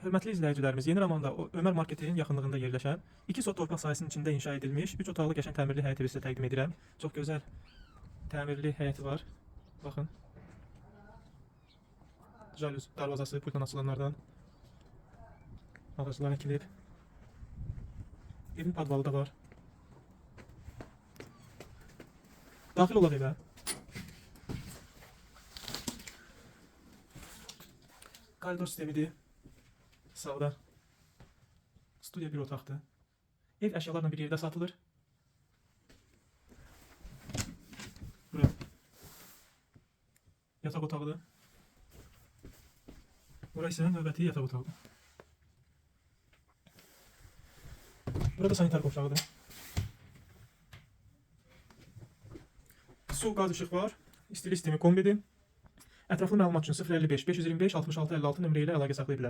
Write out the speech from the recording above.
Hörmətli izləyicilərimiz, Yeni Ramanda Ömər Marketinin yaxınlığında yerləşən 2 sot torpaq sahəsinin içində inşa edilmiş 3 otaqlı qəşəng təmirli həyəti sizə təqdim edirəm. Çox gözəl təmirli həyəti var. Baxın. Jalüz darvazası pultdan açılanlardan. Ağaclar əkilib. Evin podvalı da var. Daxil olaq evə. Koridor sistemidir. Sağda studiya bir otaqdır. Ev əşyalarla bir yerdə satılır. Bura yataq otağıdır. Bura isə növbəti yataq otağıdır. Burada sanitar qovşağıdır. Su, qaz, işıq var. İstilik sistemi kombidir. Ətraflı məlumat üçün 055 525 66 56 nömrə ilə əlaqə saxlaya bilərsiniz.